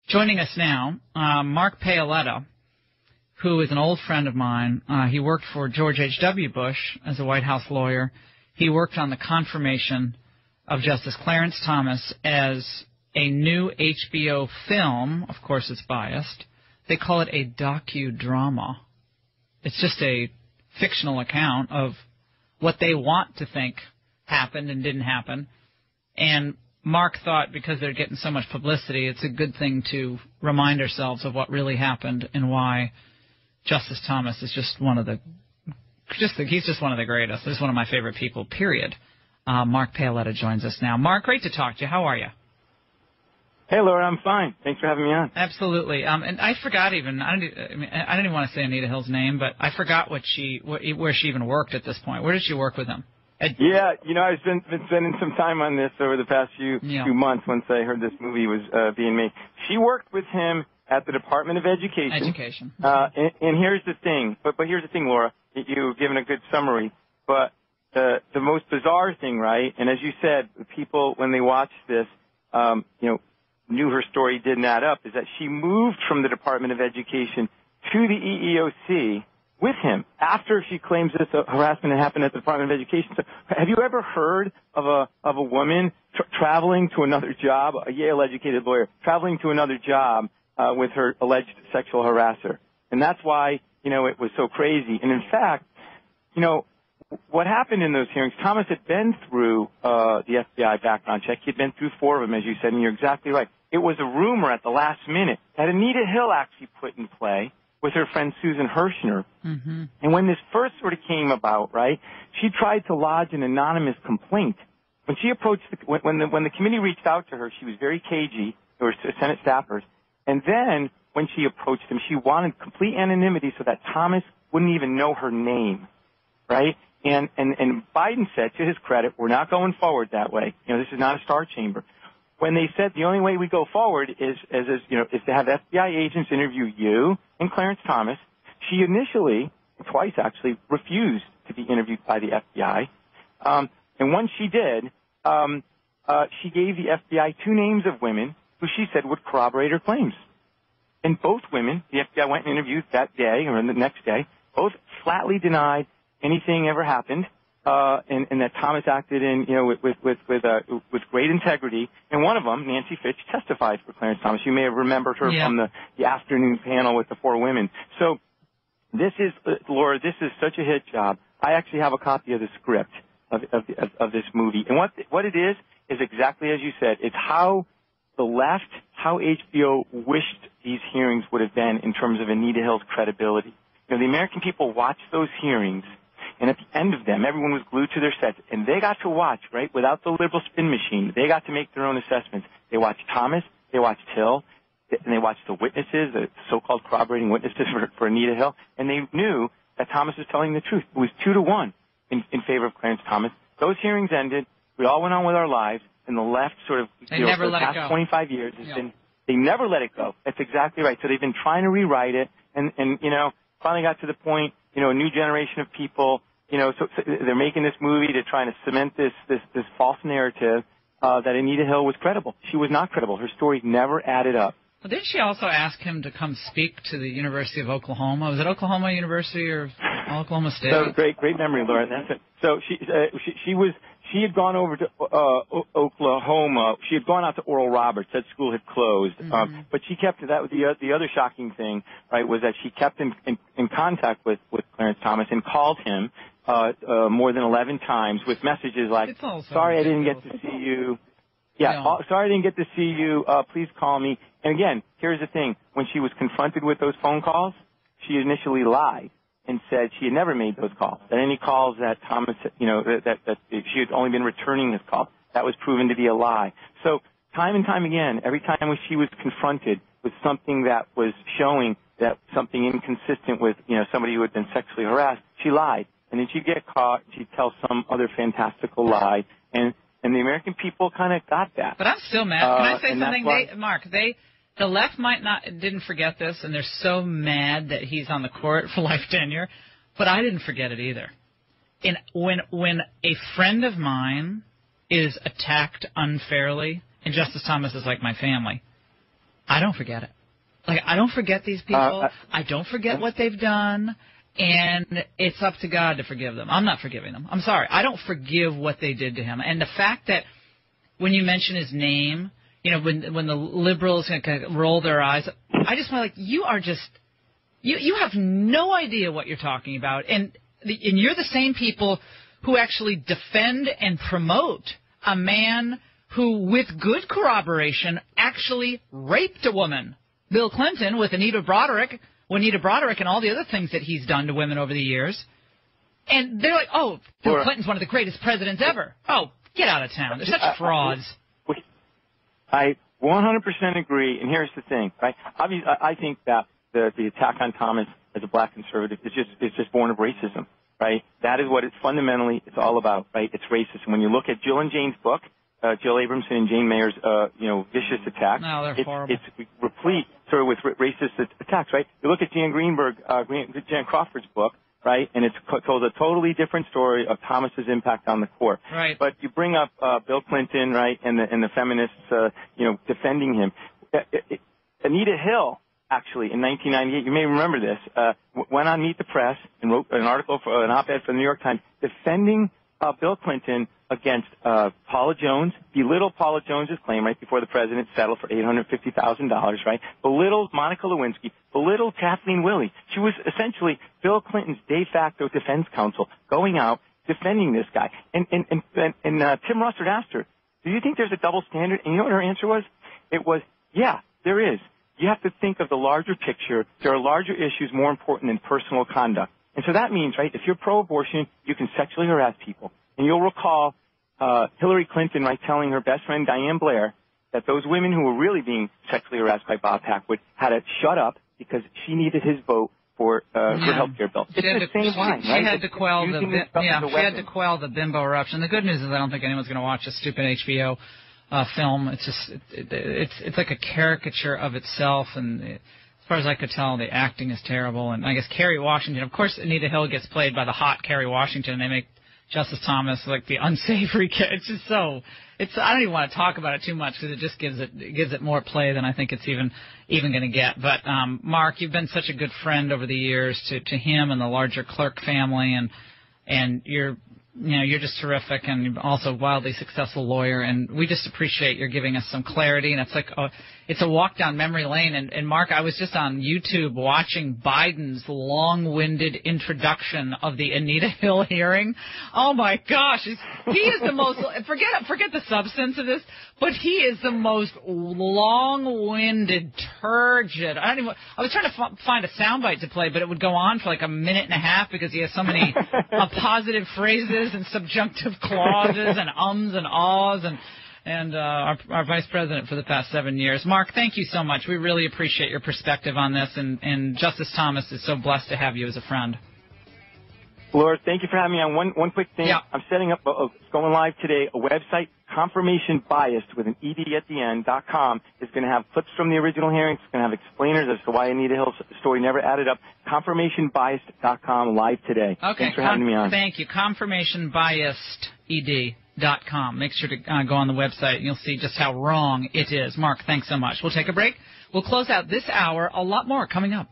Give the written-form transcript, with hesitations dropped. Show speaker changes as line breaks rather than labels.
Joining us now, Mark Paoletta, who is an old friend of mine. He worked for George H.W. Bush as a White House lawyer. He worked on the confirmation of Justice Clarence Thomas as a new HBO film. Of course, it's biased. They call it a docudrama. It's just a fictional account of what they want to think happened and didn't happen. And Mark thought because they're getting so much publicity, it's a good thing to remind ourselves of what really happened and why Justice Thomas is just one of the greatest. He's one of my favorite people, period. Mark Paoletta joins us now. Mark, great to talk to you. How are you?
Hey, Laura, I'm fine. Thanks for having me on.
Absolutely. And I forgot even, I didn't even want to say Anita Hill's name, but I forgot where she even worked at this point. Where did she work with him?
Yeah, I've been spending some time on this over the past few months once I heard this movie was being made. She worked with him at the Department of Education. And here's the thing, but here's the thing, Laura, you've given a good summary, but the most bizarre thing, right, and as you said, people, when they watched this, knew her story didn't add up, is that she moved from the Department of Education to the EEOC with him after she claims this harassment had happened at the Department of Education. So have you ever heard of a woman traveling to another job, a Yale-educated lawyer, traveling to another job with her alleged sexual harasser? And that's why, it was so crazy. And in fact, what happened in those hearings, Thomas had been through the FBI background check. He had been through 4 of them, as you said, and you're exactly right. It was a rumor at the last minute that Anita Hill actually put in play with her friend Susan Hirschner. Mm-hmm. And when this first sort of came about, right, she tried to lodge an anonymous complaint. When she approached, when the committee reached out to her, she was very cagey. There were Senate staffers. And then when she approached him, she wanted complete anonymity so that Thomas wouldn't even know her name, right? And Biden said, to his credit, we're not going forward that way. This is not a star chamber. When they said the only way we go forward is to have FBI agents interview you and Clarence Thomas, she initially, twice actually, refused to be interviewed by the FBI. And once she did, she gave the FBI 2 names of women who she said would corroborate her claims. And both women, the FBI went and interviewed that day or the next day, both flatly denied anything ever happened, and that Thomas acted with great integrity. And one of them, Nancy Fitch, testified for Clarence Thomas. You may have remembered her from the afternoon panel with the 4 women. So this is, Laura, this is such a hit job. I actually have a copy of the script of this movie. And what it is exactly as you said. It's how the left, how HBO wished these hearings would have been in terms of Anita Hill's credibility. The American people watched those hearings, and at the end of them, everyone was glued to their sets, and they got to watch, right, without the liberal spin machine. They got to make their own assessments. They watched Thomas, they watched Hill, and they watched the witnesses, the so-called corroborating witnesses for Anita Hill, and they knew that Thomas was telling the truth. It was 2-1 in favor of Clarence Thomas. Those hearings ended. We all went on with our lives, and the left sort of, for the past 25 years has been, they never let it go. That's exactly right. So they've been trying to rewrite it, and finally got to the point, a new generation of people, so they're making this movie to try to cement this false narrative that Anita Hill was credible. She was not credible. Her story never added up.
Well, didn't she also ask him to come speak to the University of Oklahoma? Was it Oklahoma University or Oklahoma State?
So great memory, Laura. That's it. So she had gone over to Oklahoma. She had gone out to Oral Roberts. That school had closed. Mm-hmm. But she kept, that was the other shocking thing, right, was that she kept in contact with Clarence Thomas and called him more than 11 times with messages like, sorry I didn't get to see you. Sorry I didn't get to see you. Please call me. And again, here's the thing. When she was confronted with those phone calls, she initially lied and said she had never made those calls, that any calls that Thomas, that she had only been returning his call. That was proven to be a lie. So time and time again, every time she was confronted with something that was showing that something inconsistent with, somebody who had been sexually harassed, she lied. And then she'd get caught, she'd tell some other fantastical lie, and the American people kind of got that.
But I'm still mad. Can I say something? Mark, the left didn't forget this, and they're so mad that he's on the court for life tenure, but I didn't forget it either. When a friend of mine is attacked unfairly, and Justice Thomas is like my family, I don't forget it. Like, I don't forget these people. I don't forget what they've done. And it's up to God to forgive them. I'm not forgiving them. I'm sorry. I don't forgive what they did to him. And the fact that when you mention his name, you know, when the liberals kind of roll their eyes, I just feel like you are just you have no idea what you're talking about. And you're the same people who actually defend and promote a man who, with good corroboration, actually raped a woman. Bill Clinton with Anita Broderick and all the other things that he's done to women over the years. And they're like, oh, Bill Clinton's one of the greatest presidents ever. Oh, get out of town. They're such frauds.
I 100% agree, and here's the thing, right? Obviously, I think that the attack on Thomas as a black conservative is just born of racism, right? That is what it's fundamentally it's all about, right? It's racism. When you look at Jill and Jane's book, Jill Abramson and Jane Mayer's, vicious attacks.
No, they're horrible.
It's replete sort of with racist attacks, right? You look at Jan Crawford's book, right, and it's told a totally different story of Thomas's impact on the court.
Right.
But you bring up Bill Clinton, right, and the feminists, defending him. Anita Hill, actually, in 1998, you may remember this, went on Meet the Press and wrote an article for an op-ed for the New York Times defending Bill Clinton against Paula Jones, belittled Paula Jones's claim right before the president settled for $850,000, right? Belittled Monica Lewinsky, belittled Kathleen Willey. She was essentially Bill Clinton's de facto defense counsel going out defending this guy. And Tim Russert asked her, do you think there's a double standard? And you know what her answer was? It was, yeah, there is. You have to think of the larger picture. There are larger issues more important than personal conduct. And so that means, right, if you're pro-abortion, you can sexually harass people. And you'll recall Hillary Clinton, right, telling her best friend Diane Blair that those women who were really being sexually harassed by Bob Packwood had to shut up because she needed his vote for her health care bill. It's the same line, right?
She had to quell she had to quell the bimbo eruption. The good news is I don't think anyone's going to watch a stupid HBO film. It's just it's like a caricature of itself, and as far as I could tell, the acting is terrible. And I guess Kerry Washington, of course, Anita Hill gets played by the hot Kerry Washington, and they make Justice Thomas like the unsavory kid. It's just so. I don't even want to talk about it too much because it just gives it more play than I think it's even going to get. But Mark, you've been such a good friend over the years to him and the larger Clerk family, and you're just terrific, and you're also a wildly successful lawyer, and we just appreciate your giving us some clarity. And it's like it's a walk down memory lane. And Mark, I was just on YouTube watching Biden's long-winded introduction of the Anita Hill hearing. Oh my gosh, he is the most forget the substance of this, but he is the most long-winded, turgid. I was trying to find a soundbite to play, but it would go on for like a minute and a half because he has so many positive phrases and subjunctive clauses and ums and ahs and our vice president for the past 7 years. Mark, thank you so much. We really appreciate your perspective on this, and Justice Thomas is so blessed to have you as a friend.
Laura, thank you for having me on. One quick thing.
Yeah.
I'm setting up, it's going live today, a website, confirmationbiased with an ED at the end.com. It's going to have clips from the original hearings. It's going to have explainers as to why Anita Hill's story never added up. Confirmationbiased.com live today.
Okay.
Thanks for having me on.
Thank you. Confirmationbiaseded.com. Make sure to go on the website and you'll see just how wrong it is. Mark, thanks so much. We'll take a break. We'll close out this hour. A lot more coming up.